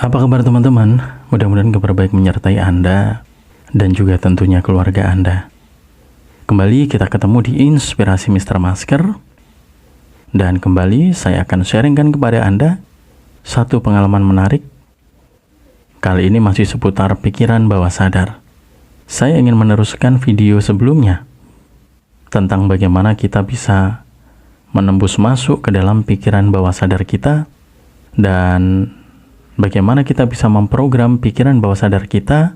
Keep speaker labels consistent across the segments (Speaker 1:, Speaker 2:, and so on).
Speaker 1: Apa kabar teman-teman? Mudah-mudahan kabar baik menyertai Anda dan juga tentunya keluarga Anda. Kembali kita ketemu di Inspirasi Mr. Masker. Dan kembali saya akan sharingkan kepada Anda satu pengalaman menarik. Kali ini masih seputar pikiran bawah sadar. Saya ingin meneruskan video sebelumnya tentang bagaimana kita bisa menembus masuk ke dalam pikiran bawah sadar kita dan bagaimana kita bisa memprogram pikiran bawah sadar kita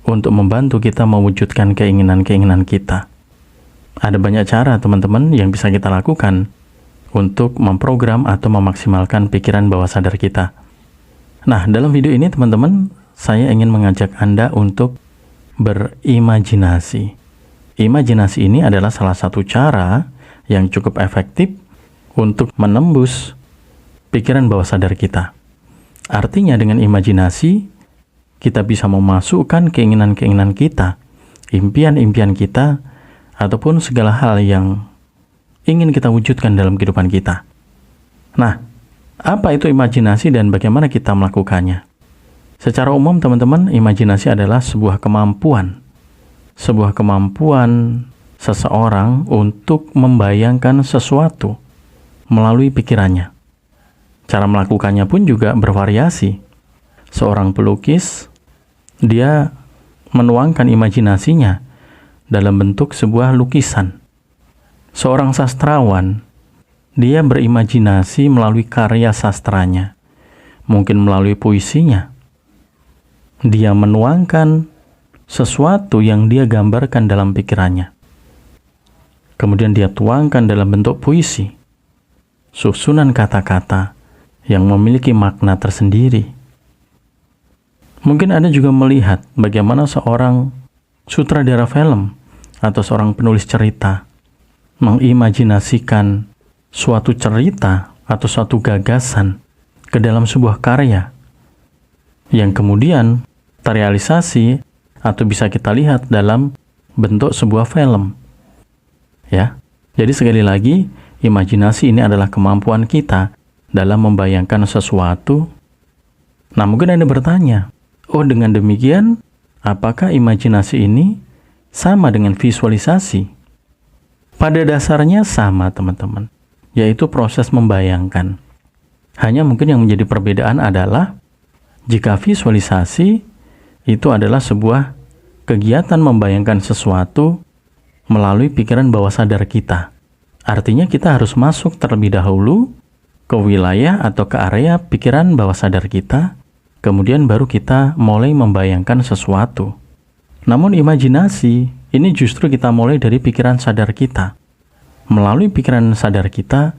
Speaker 1: untuk membantu kita mewujudkan keinginan-keinginan kita. Ada banyak cara teman-teman yang bisa kita lakukan untuk memprogram atau memaksimalkan pikiran bawah sadar kita. Nah, dalam video ini teman-teman, saya ingin mengajak Anda untuk berimajinasi. Imajinasi ini adalah salah satu cara yang cukup efektif untuk menembus pikiran bawah sadar kita. Artinya dengan imajinasi, kita bisa memasukkan keinginan-keinginan kita, impian-impian kita, ataupun segala hal yang ingin kita wujudkan dalam kehidupan kita. Nah, apa itu imajinasi dan bagaimana kita melakukannya? Secara umum teman-teman, imajinasi adalah sebuah kemampuan seseorang untuk membayangkan sesuatu melalui pikirannya. Cara melakukannya pun juga bervariasi. Seorang pelukis, dia menuangkan imajinasinya dalam bentuk sebuah lukisan. Seorang sastrawan, dia berimajinasi melalui karya sastranya, mungkin melalui puisinya. Dia menuangkan sesuatu yang dia gambarkan dalam pikirannya. Kemudian dia tuangkan dalam bentuk puisi, susunan kata-kata yang memiliki makna tersendiri. Mungkin Anda juga melihat bagaimana seorang sutradara film atau seorang penulis cerita mengimajinasikan suatu cerita atau suatu gagasan ke dalam sebuah karya yang kemudian terrealisasi atau bisa kita lihat dalam bentuk sebuah film. Ya. Jadi sekali lagi, imajinasi ini adalah kemampuan kita dalam membayangkan sesuatu. Nah, mungkin Anda bertanya, oh dengan demikian, apakah imajinasi ini sama dengan visualisasi? Pada dasarnya sama teman-teman, yaitu proses membayangkan. Hanya mungkin yang menjadi perbedaan adalah jika visualisasi itu adalah sebuah kegiatan membayangkan sesuatu melalui pikiran bawah sadar kita. Artinya kita harus masuk terlebih dahulu ke wilayah atau ke area pikiran bawah sadar kita, kemudian baru kita mulai membayangkan sesuatu. Namun imajinasi ini justru kita mulai dari pikiran sadar kita. Melalui pikiran sadar kita,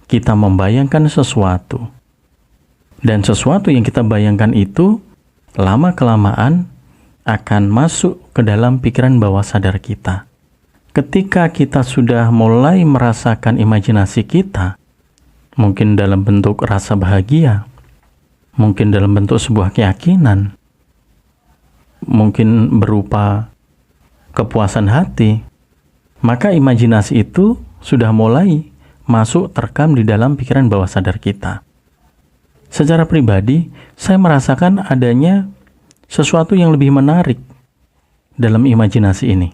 Speaker 1: kita membayangkan sesuatu. Dan sesuatu yang kita bayangkan itu lama-kelamaan akan masuk ke dalam pikiran bawah sadar kita. Ketika kita sudah mulai merasakan imajinasi kita, mungkin dalam bentuk rasa bahagia, mungkin dalam bentuk sebuah keyakinan, mungkin berupa kepuasan hati, maka imajinasi itu sudah mulai masuk terekam di dalam pikiran bawah sadar kita. Secara pribadi, saya merasakan adanya sesuatu yang lebih menarik dalam imajinasi ini.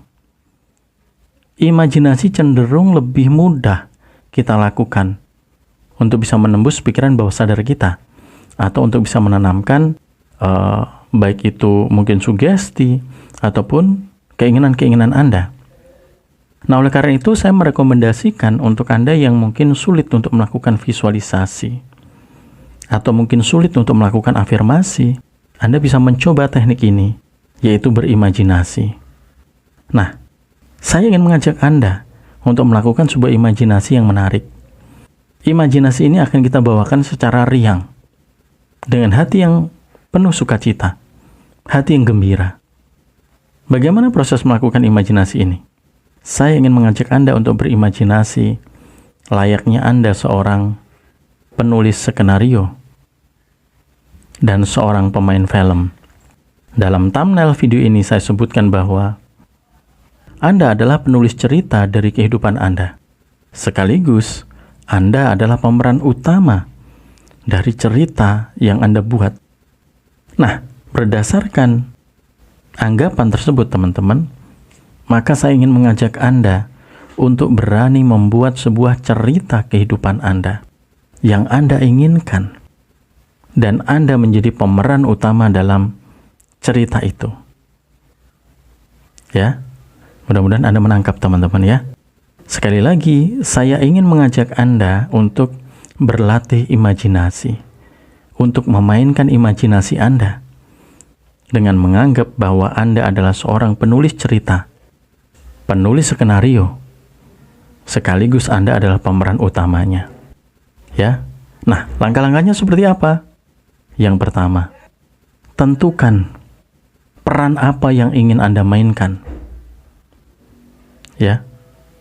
Speaker 1: Imajinasi cenderung lebih mudah kita lakukan untuk bisa menembus pikiran bawah sadar kita, atau untuk bisa menanamkan baik itu mungkin sugesti ataupun keinginan-keinginan Anda. Nah, oleh karena itu saya merekomendasikan untuk Anda yang mungkin sulit untuk melakukan visualisasi atau mungkin sulit untuk melakukan afirmasi, Anda bisa mencoba teknik ini, yaitu berimajinasi. Nah, saya ingin mengajak Anda untuk melakukan sebuah imajinasi yang menarik. Imajinasi ini akan kita bawakan secara riang, dengan hati yang penuh sukacita, hati yang gembira. Bagaimana proses melakukan imajinasi ini? Saya ingin mengajak Anda untuk berimajinasi layaknya Anda seorang penulis skenario dan seorang pemain film. Dalam thumbnail video ini saya sebutkan bahwa Anda adalah penulis cerita dari kehidupan Anda. Sekaligus, Anda adalah pemeran utama dari cerita yang Anda buat Nah, berdasarkan anggapan tersebut teman-teman, maka saya ingin mengajak Anda untuk berani membuat sebuah cerita kehidupan Anda yang Anda inginkan, dan Anda menjadi pemeran utama dalam cerita itu. Ya, mudah-mudahan Anda menangkap teman-teman ya. Sekali lagi, saya ingin mengajak Anda untuk berlatih imajinasi, untuk memainkan imajinasi Anda dengan menganggap bahwa Anda adalah seorang penulis cerita, penulis skenario, sekaligus Anda adalah pemeran utamanya. Ya. Nah, langkah-langkahnya seperti apa? Yang pertama, tentukan peran apa yang ingin Anda mainkan. Ya.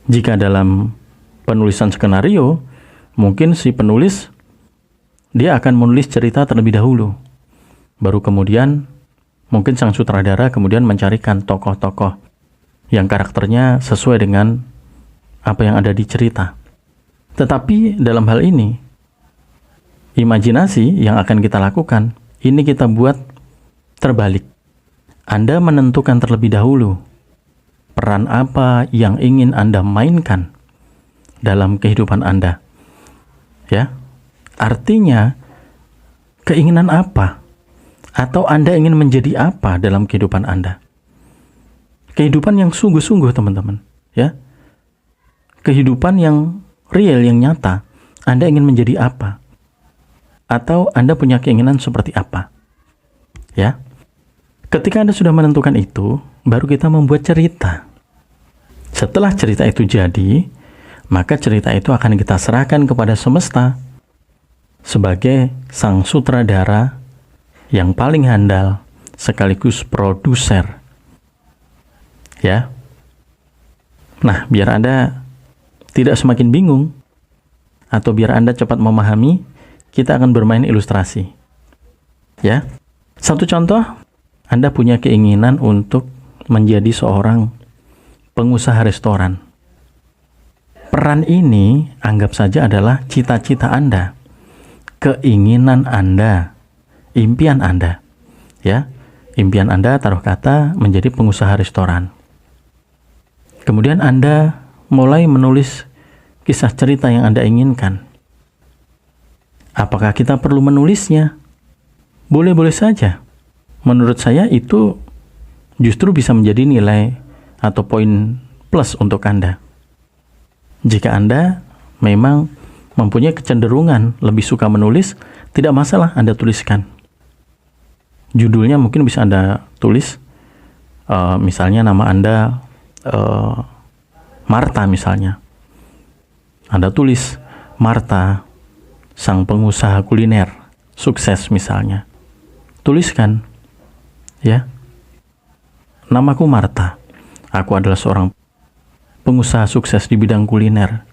Speaker 1: Jika dalam penulisan skenario, mungkin si penulis dia akan menulis cerita terlebih dahulu. Baru kemudian mungkin sang sutradara kemudian mencarikan tokoh-tokoh yang karakternya sesuai dengan apa yang ada di cerita. Tetapi dalam hal ini, imajinasi yang akan kita lakukan, ini kita buat terbalik. Anda menentukan terlebih dahulu peran apa yang ingin Anda mainkan dalam kehidupan Anda. Ya. Artinya, keinginan apa? Atau Anda ingin menjadi apa dalam kehidupan Anda? Kehidupan yang sungguh-sungguh, teman-teman. Ya. Kehidupan yang real, yang nyata. Anda ingin menjadi apa? Atau Anda punya keinginan seperti apa? Ya. Ketika Anda sudah menentukan itu, baru kita membuat cerita. Setelah cerita itu jadi, maka cerita itu akan kita serahkan kepada semesta sebagai sang sutradara yang paling handal sekaligus produser. Ya. Nah, biar Anda tidak semakin bingung atau biar Anda cepat memahami, kita akan bermain ilustrasi. Ya. Satu contoh, Anda punya keinginan untuk menjadi seorang pengusaha restoran. Peran ini anggap saja adalah cita-cita Anda, keinginan Anda, impian Anda. Ya, impian Anda taruh kata menjadi pengusaha restoran. Kemudian Anda mulai menulis kisah cerita yang Anda inginkan. Apakah kita perlu menulisnya? Boleh-boleh saja. Menurut saya itu justru bisa menjadi nilai atau poin plus untuk Anda. Jika Anda memang mempunyai kecenderungan lebih suka menulis, tidak masalah Anda tuliskan. Judulnya mungkin bisa Anda tulis, misalnya nama Anda Marta misalnya. Anda tulis Marta, sang pengusaha kuliner, sukses misalnya. Tuliskan, ya. Namaku Marta. Aku adalah seorang pengusaha sukses di bidang kuliner.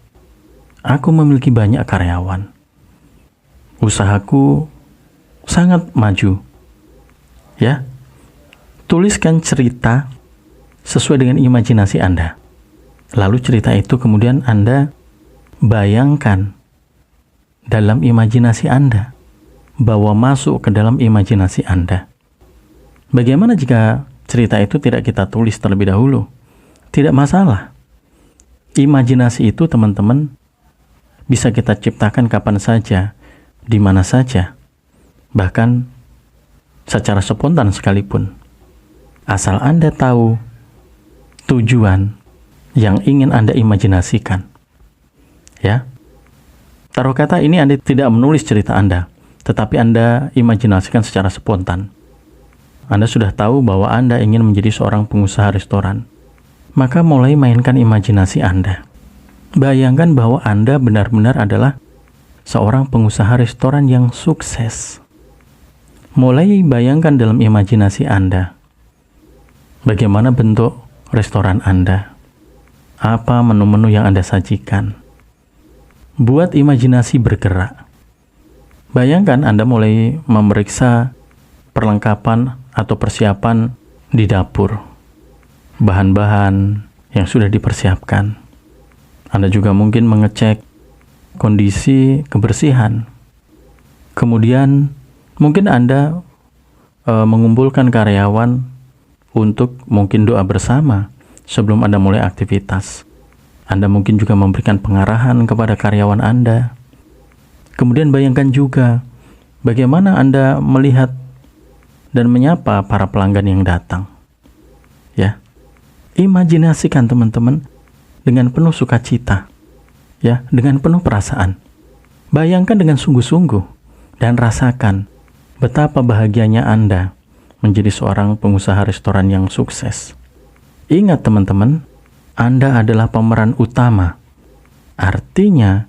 Speaker 1: Aku memiliki banyak karyawan. Usahaku sangat maju. Ya. Tuliskan cerita sesuai dengan imajinasi Anda. Lalu cerita itu kemudian Anda bayangkan dalam imajinasi Anda, bawa masuk ke dalam imajinasi Anda. Bagaimana jika cerita itu tidak kita tulis terlebih dahulu? Tidak masalah. Imajinasi itu, teman-teman, bisa kita ciptakan kapan saja, di mana saja, bahkan secara spontan sekalipun. Asal Anda tahu tujuan yang ingin Anda imajinasikan. Ya. Taruh kata ini Anda tidak menulis cerita Anda, tetapi Anda imajinasikan secara spontan. Anda sudah tahu bahwa Anda ingin menjadi seorang pengusaha restoran. Maka mulai mainkan imajinasi Anda. Bayangkan bahwa Anda benar-benar adalah seorang pengusaha restoran yang sukses. Mulai bayangkan dalam imajinasi Anda, bagaimana bentuk restoran Anda. Apa menu-menu yang Anda sajikan. Buat imajinasi bergerak. Bayangkan Anda mulai memeriksa perlengkapan atau persiapan di dapur. Bahan-bahan yang sudah dipersiapkan. Anda juga mungkin mengecek kondisi kebersihan. Kemudian mungkin Anda mengumpulkan karyawan untuk mungkin doa bersama sebelum Anda mulai aktivitas. Anda mungkin juga memberikan pengarahan kepada karyawan Anda. Kemudian bayangkan juga bagaimana Anda melihat dan menyapa para pelanggan yang datang. Ya. Imajinasikan teman-teman dengan penuh sukacita. Ya, dengan penuh perasaan. Bayangkan dengan sungguh-sungguh dan rasakan betapa bahagianya Anda menjadi seorang pengusaha restoran yang sukses. Ingat teman-teman, Anda adalah pemeran utama. Artinya,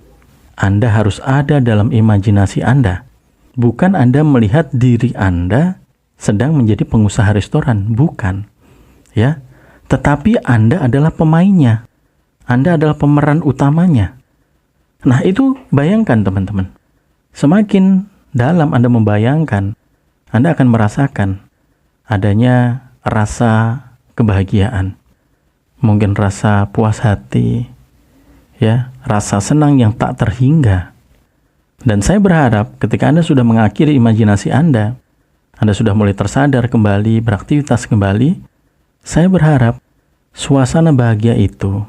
Speaker 1: Anda harus ada dalam imajinasi Anda. Bukan Anda melihat diri Anda sedang menjadi pengusaha restoran, bukan. Ya, tetapi Anda adalah pemainnya. Anda adalah pemeran utamanya. Nah, itu bayangkan teman-teman. Semakin dalam Anda membayangkan, Anda akan merasakan adanya rasa kebahagiaan. Mungkin rasa puas hati, ya, rasa senang yang tak terhingga. Dan saya berharap ketika Anda sudah mengakhiri imajinasi Anda sudah mulai tersadar kembali, beraktivitas kembali, saya berharap suasana bahagia itu,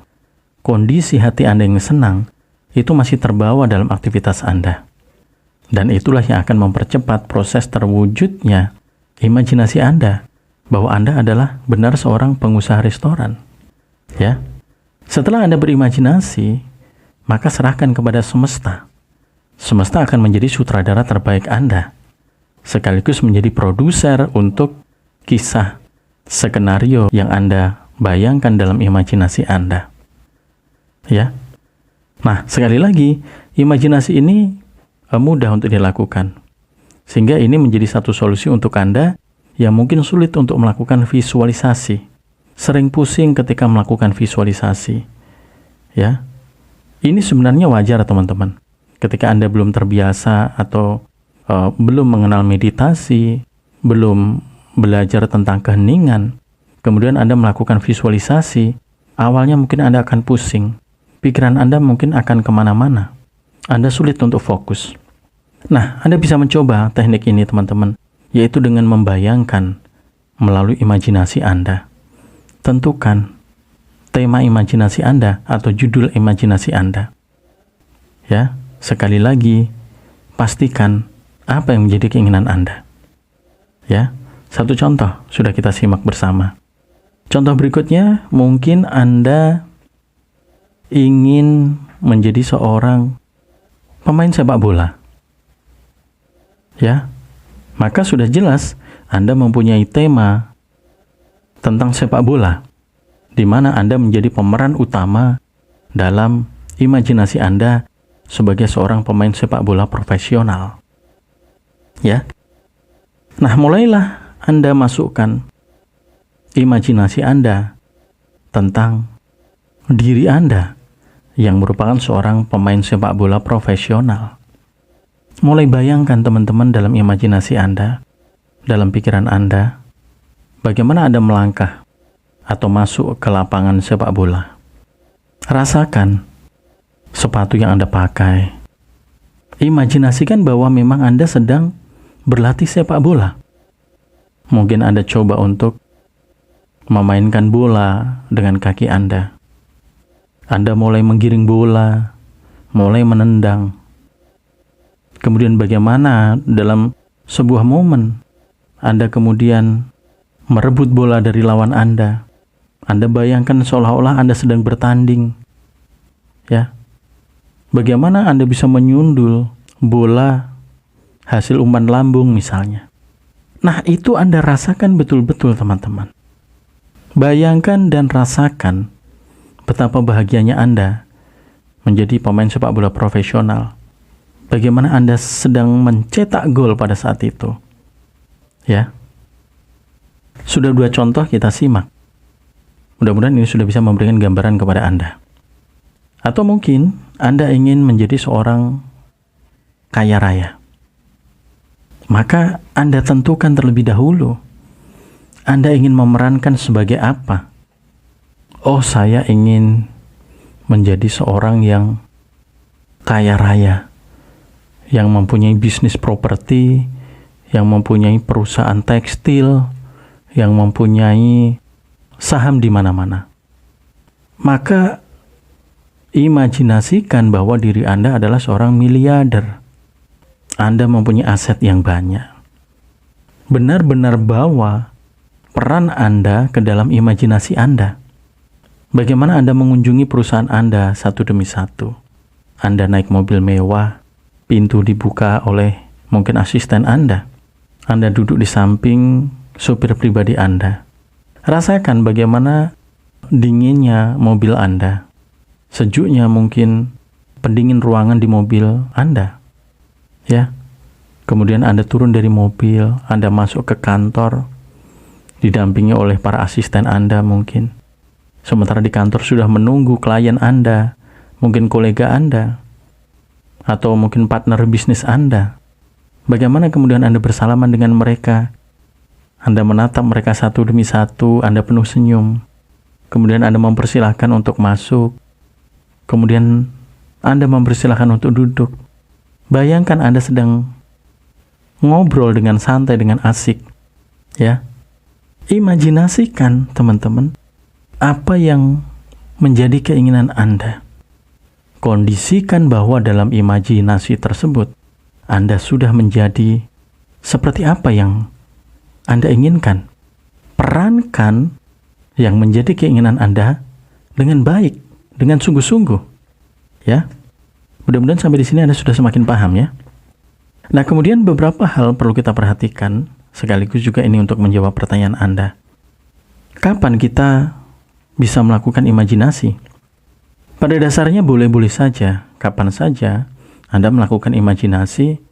Speaker 1: kondisi hati Anda yang senang, itu masih terbawa dalam aktivitas Anda. Dan itulah yang akan mempercepat proses terwujudnya imajinasi Anda, bahwa Anda adalah benar seorang pengusaha restoran. Ya. Setelah Anda berimajinasi, maka serahkan kepada semesta. Semesta akan menjadi sutradara terbaik Anda, sekaligus menjadi produser untuk kisah skenario yang Anda bayangkan dalam imajinasi Anda. Ya. Nah, sekali lagi, imajinasi ini mudah untuk dilakukan. Sehingga ini menjadi satu solusi untuk Anda yang mungkin sulit untuk melakukan visualisasi. Sering pusing ketika melakukan visualisasi. Ya. Ini sebenarnya wajar, teman-teman. Ketika Anda belum terbiasa atau belum mengenal meditasi, belum belajar tentang keheningan, kemudian Anda melakukan visualisasi, awalnya mungkin Anda akan pusing. Pikiran Anda mungkin akan kemana-mana. Anda sulit untuk fokus. Nah, Anda bisa mencoba teknik ini, teman-teman, yaitu dengan membayangkan melalui imajinasi Anda. Tentukan tema imajinasi Anda atau judul imajinasi Anda. Ya, sekali lagi, pastikan apa yang menjadi keinginan Anda. Ya, satu contoh sudah kita simak bersama. Contoh berikutnya, mungkin Anda ingin menjadi seorang pemain sepak bola. Ya, maka sudah jelas Anda mempunyai tema tentang sepak bola, di mana Anda menjadi pemeran utama dalam imajinasi Anda sebagai seorang pemain sepak bola profesional. Ya. Nah, mulailah Anda masukkan imajinasi Anda tentang diri Anda yang merupakan seorang pemain sepak bola profesional. Mulai bayangkan teman-teman dalam imajinasi Anda, dalam pikiran Anda, bagaimana Anda melangkah atau masuk ke lapangan sepak bola. Rasakan sepatu yang Anda pakai. Imajinasikan bahwa memang Anda sedang berlatih sepak bola. Mungkin Anda coba untuk memainkan bola dengan kaki Anda. Anda mulai menggiring bola, mulai menendang. Kemudian bagaimana dalam sebuah momen Anda kemudian merebut bola dari lawan Anda. Anda bayangkan seolah-olah Anda sedang bertanding. Ya. Bagaimana Anda bisa menyundul bola hasil umpan lambung misalnya. Nah, itu Anda rasakan betul-betul, teman-teman. Bayangkan dan rasakan betapa bahagianya Anda menjadi pemain sepak bola profesional. Bagaimana Anda sedang mencetak gol pada saat itu. Ya. Sudah 2 contoh kita simak. Mudah-mudahan ini sudah bisa memberikan gambaran kepada Anda. Atau mungkin Anda ingin menjadi seorang kaya raya. Maka Anda tentukan terlebih dahulu, Anda ingin memerankan sebagai apa? Oh, saya ingin menjadi seorang yang kaya raya, yang mempunyai bisnis properti, yang mempunyai perusahaan tekstil, yang mempunyai saham di mana-mana. Maka imajinasikan bahwa diri Anda adalah seorang miliarder. Anda mempunyai aset yang banyak. Benar-benar bawa peran Anda ke dalam imajinasi Anda. Bagaimana Anda mengunjungi perusahaan Anda satu demi satu. Anda naik mobil mewah, pintu dibuka oleh mungkin asisten Anda. Anda duduk di samping supir pribadi Anda. Rasakan bagaimana dinginnya mobil Anda. Sejuknya mungkin pendingin ruangan di mobil Anda. Ya. Kemudian Anda turun dari mobil, Anda masuk ke kantor, didampingi oleh para asisten Anda mungkin. Sementara di kantor sudah menunggu klien Anda, mungkin kolega Anda, atau mungkin partner bisnis Anda. Bagaimana kemudian Anda bersalaman dengan mereka? Anda menatap mereka satu demi satu, Anda penuh senyum. Kemudian Anda mempersilahkan untuk masuk. Kemudian Anda mempersilahkan untuk duduk. Bayangkan Anda sedang ngobrol dengan santai, dengan asik. Ya. Imajinasikan, teman-teman, apa yang menjadi keinginan Anda. Kondisikan bahwa dalam imajinasi tersebut, Anda sudah menjadi seperti apa yang Anda inginkan. Perankan yang menjadi keinginan Anda dengan baik, dengan sungguh-sungguh. Ya. Mudah-mudahan sampai di sini Anda sudah semakin paham ya. Nah, kemudian beberapa hal perlu kita perhatikan, sekaligus juga ini untuk menjawab pertanyaan Anda. Kapan kita bisa melakukan imajinasi? Pada dasarnya boleh-boleh saja, kapan saja Anda melakukan imajinasi,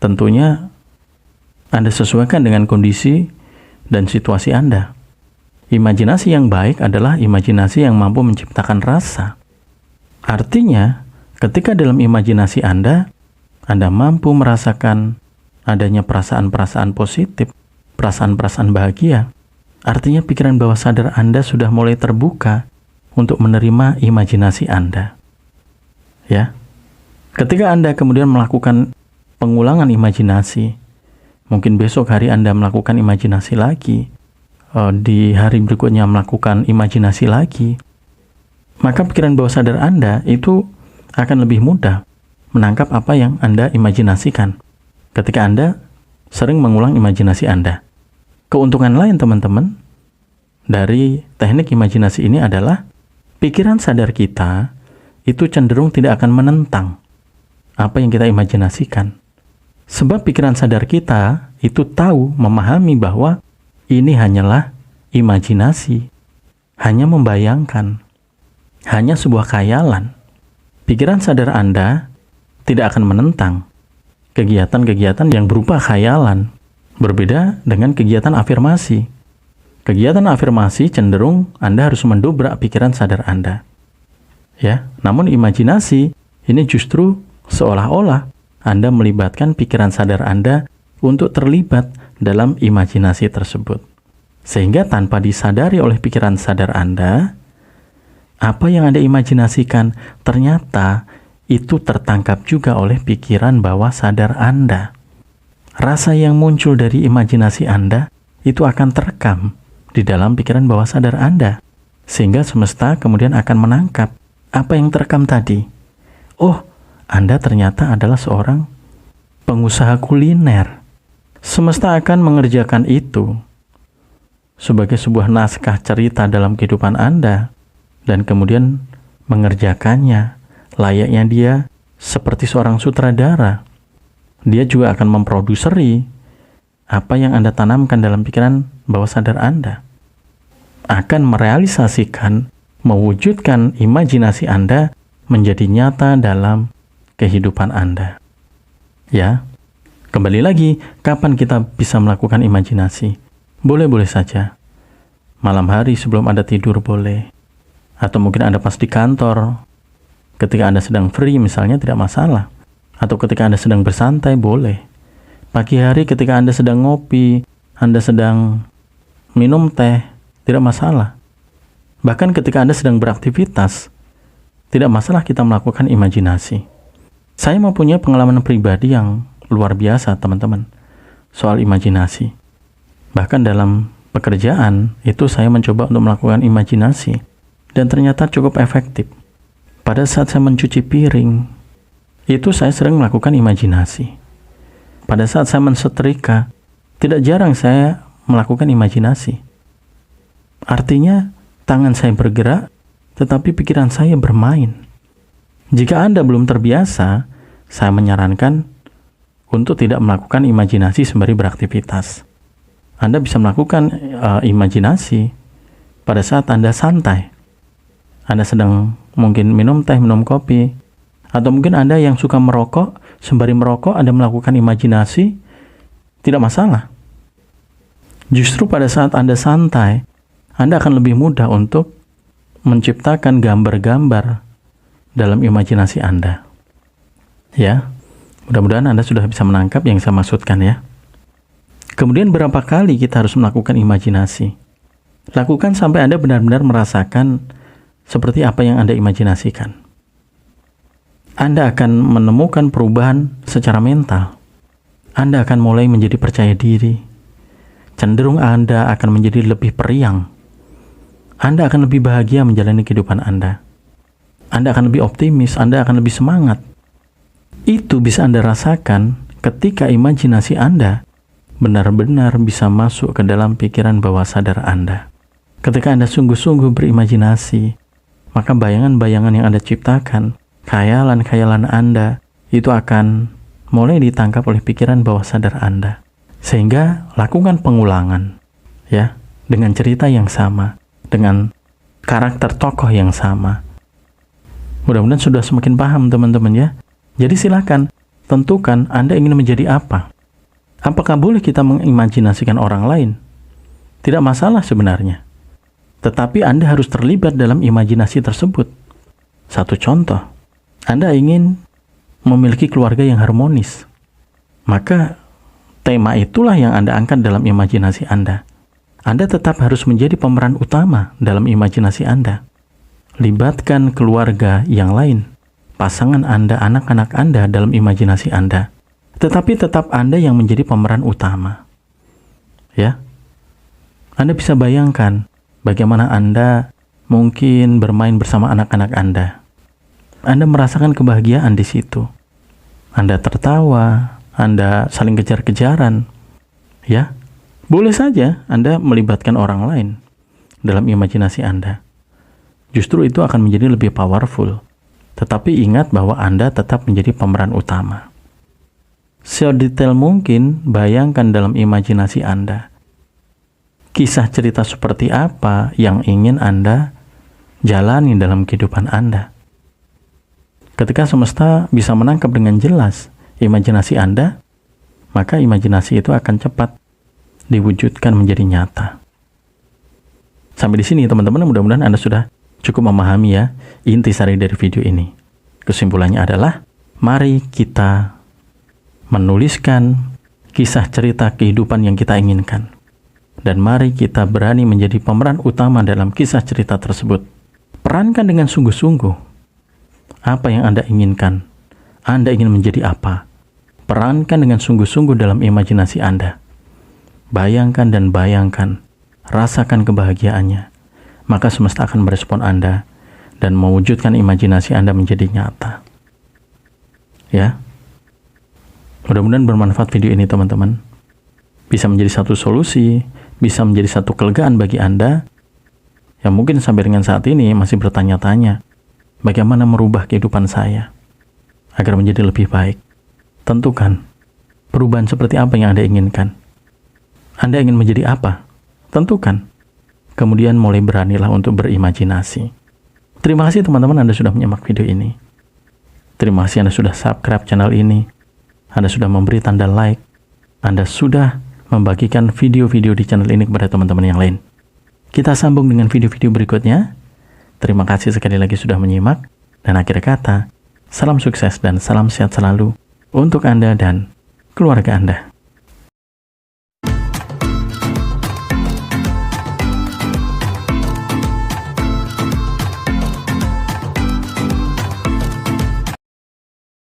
Speaker 1: tentunya Anda sesuaikan dengan kondisi dan situasi Anda. Imajinasi yang baik adalah imajinasi yang mampu menciptakan rasa. Artinya, ketika dalam imajinasi Anda mampu merasakan adanya perasaan-perasaan positif, perasaan-perasaan bahagia. Artinya pikiran bawah sadar Anda sudah mulai terbuka untuk menerima imajinasi Anda. Ya. Ketika Anda kemudian melakukan pengulangan imajinasi, mungkin besok hari Anda melakukan imajinasi lagi, di hari berikutnya melakukan imajinasi lagi, maka pikiran bawah sadar Anda itu akan lebih mudah menangkap apa yang Anda imajinasikan ketika Anda sering mengulang imajinasi Anda. Keuntungan lain teman-teman dari teknik imajinasi ini adalah pikiran sadar kita itu cenderung tidak akan menentang apa yang kita imajinasikan. Sebab pikiran sadar kita itu tahu, memahami bahwa ini hanyalah imajinasi, hanya membayangkan, hanya sebuah khayalan. Pikiran sadar Anda tidak akan menentang kegiatan-kegiatan yang berupa khayalan, berbeda dengan kegiatan afirmasi. Kegiatan afirmasi cenderung Anda harus mendobrak pikiran sadar Anda. Ya, namun imajinasi ini justru seolah-olah Anda melibatkan pikiran sadar Anda untuk terlibat dalam imajinasi tersebut. Sehingga tanpa disadari oleh pikiran sadar Anda, apa yang Anda imajinasikan ternyata itu tertangkap juga oleh pikiran bawah sadar Anda. Rasa yang muncul dari imajinasi Anda itu akan terekam di dalam pikiran bawah sadar Anda. Sehingga semesta kemudian akan menangkap apa yang terekam tadi. Oh, Anda ternyata adalah seorang pengusaha kuliner. Semesta akan mengerjakan itu sebagai sebuah naskah cerita dalam kehidupan Anda dan kemudian mengerjakannya layaknya dia seperti seorang sutradara. Dia juga akan memproduseri apa yang Anda tanamkan dalam pikiran bawah sadar Anda. Akan merealisasikan, mewujudkan imajinasi Anda menjadi nyata dalam kehidupan Anda. Ya, kembali lagi, kapan kita bisa melakukan imajinasi? Boleh-boleh saja. Malam hari sebelum Anda tidur boleh. Atau mungkin Anda pas di kantor, ketika Anda sedang free misalnya tidak masalah. Atau ketika Anda sedang bersantai boleh. Pagi hari ketika Anda sedang ngopi, Anda sedang minum teh, tidak masalah. Bahkan ketika Anda sedang beraktivitas, tidak masalah kita melakukan imajinasi. Saya mempunyai pengalaman pribadi yang luar biasa teman-teman. soal imajinasi. Bahkan dalam pekerjaan itu saya mencoba untuk melakukan imajinasi dan ternyata cukup efektif. Pada saat saya mencuci piring, itu saya sering melakukan imajinasi. Pada saat saya mensetrika, tidak jarang saya melakukan imajinasi. Artinya, tangan saya bergerak, tetapi pikiran saya bermain. Jika Anda belum terbiasa, saya menyarankan untuk tidak melakukan imajinasi sembari beraktivitas. Anda bisa melakukan imajinasi pada saat Anda santai. Anda sedang mungkin minum teh, minum kopi, atau mungkin Anda yang suka merokok, sembari merokok Anda melakukan imajinasi, tidak masalah. Justru pada saat Anda santai, Anda akan lebih mudah untuk menciptakan gambar-gambar dalam imajinasi Anda. Ya, mudah-mudahan Anda sudah bisa menangkap yang saya maksudkan ya. Kemudian berapa kali kita harus melakukan imajinasi? Lakukan sampai Anda benar-benar merasakan seperti apa yang Anda imajinasikan. Anda akan menemukan perubahan secara mental. Anda akan mulai menjadi percaya diri. Cenderung Anda akan menjadi lebih periang. Anda akan lebih bahagia menjalani kehidupan Anda. Anda akan lebih optimis, Anda akan lebih semangat. Itu bisa Anda rasakan ketika imajinasi Anda benar-benar bisa masuk ke dalam pikiran bawah sadar Anda. Ketika Anda sungguh-sungguh berimajinasi, maka bayangan-bayangan yang Anda ciptakan, khayalan-khayalan Anda, itu akan mulai ditangkap oleh pikiran bawah sadar Anda. Sehingga lakukan pengulangan, ya, dengan cerita yang sama, dengan karakter tokoh yang sama. Mudah-mudahan sudah semakin paham teman-teman ya. Jadi silakan tentukan Anda ingin menjadi apa. Apakah boleh kita mengimajinasikan orang lain? Tidak masalah sebenarnya. Tetapi Anda harus terlibat dalam imajinasi tersebut. Satu contoh, Anda ingin memiliki keluarga yang harmonis. Maka tema itulah yang Anda angkat dalam imajinasi Anda. Anda tetap harus menjadi pemeran utama dalam imajinasi Anda. Libatkan keluarga yang lain, pasangan Anda, anak-anak Anda dalam imajinasi Anda. Tetapi tetap Anda yang menjadi pemeran utama. Ya. Anda bisa bayangkan bagaimana Anda mungkin bermain bersama anak-anak Anda. Anda merasakan kebahagiaan di situ. Anda tertawa, Anda saling kejar-kejaran. Ya. Boleh saja Anda melibatkan orang lain dalam imajinasi Anda. Justru itu akan menjadi lebih powerful. Tetapi ingat bahwa Anda tetap menjadi pemeran utama. Sedetail mungkin bayangkan dalam imajinasi Anda. Kisah cerita seperti apa yang ingin Anda jalani dalam kehidupan Anda. Ketika semesta bisa menangkap dengan jelas imajinasi Anda, maka imajinasi itu akan cepat diwujudkan menjadi nyata. Sampai di sini teman-teman, mudah-mudahan Anda sudah cukup memahami ya intisari dari video ini. Kesimpulannya adalah, mari kita menuliskan kisah cerita kehidupan yang kita inginkan. Dan mari kita berani menjadi pemeran utama dalam kisah cerita tersebut. Perankan dengan sungguh-sungguh apa yang Anda inginkan. Anda ingin menjadi apa? Perankan dengan sungguh-sungguh dalam imajinasi Anda. Bayangkan dan bayangkan, rasakan kebahagiaannya. Maka semesta akan merespon Anda dan mewujudkan imajinasi Anda menjadi nyata. Ya. Mudah-mudahan bermanfaat video ini teman-teman. Bisa menjadi satu solusi, bisa menjadi satu kelegaan bagi Anda yang mungkin sampai dengan saat ini masih bertanya-tanya, bagaimana merubah kehidupan saya agar menjadi lebih baik. Tentukan perubahan seperti apa yang Anda inginkan. Anda ingin menjadi apa? Tentukan. Kemudian mulai beranilah untuk berimajinasi. Terima kasih teman-teman Anda sudah menyimak video ini. Terima kasih Anda sudah subscribe channel ini. Anda sudah memberi tanda like. Anda sudah membagikan video-video di channel ini kepada teman-teman yang lain. Kita sambung dengan video-video berikutnya. Terima kasih sekali lagi sudah menyimak. Dan akhir kata, salam sukses dan salam sehat selalu untuk Anda dan keluarga Anda.